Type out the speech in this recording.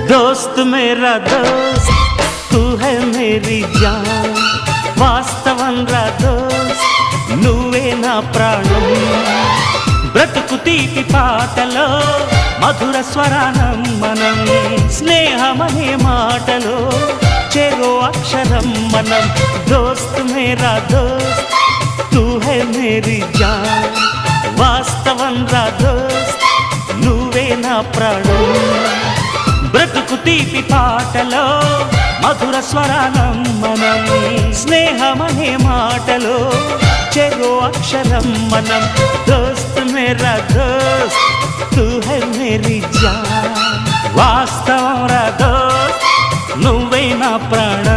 दोस्त मेरा दोस्त तू है मेरी जान వాస్తవం రా దోస్త్ నువ్వే నా ప్రాణం బ్రతుకు తీపి పాటలో మధుర స్వరానం మనం స్నేహమనే మాటలో చెరో అక్షరం మనం దోస్త్ మేరా దోస్త్ తూ హై మేరీ జాన్ వాస్తవం రా దోస్త్ నువ్వే నా ప్రాణం బ్రతుకు తీపి పాటలో మధుర స్వరానం మనం స్నేహమనే మాటలో చెరో అక్షరం మనం దోస్త్ మేరా దోస్త్ తూ హై మేరీ జాన్ వాస్తవం రా దోస్త్ నువ్వే నా ప్రాణం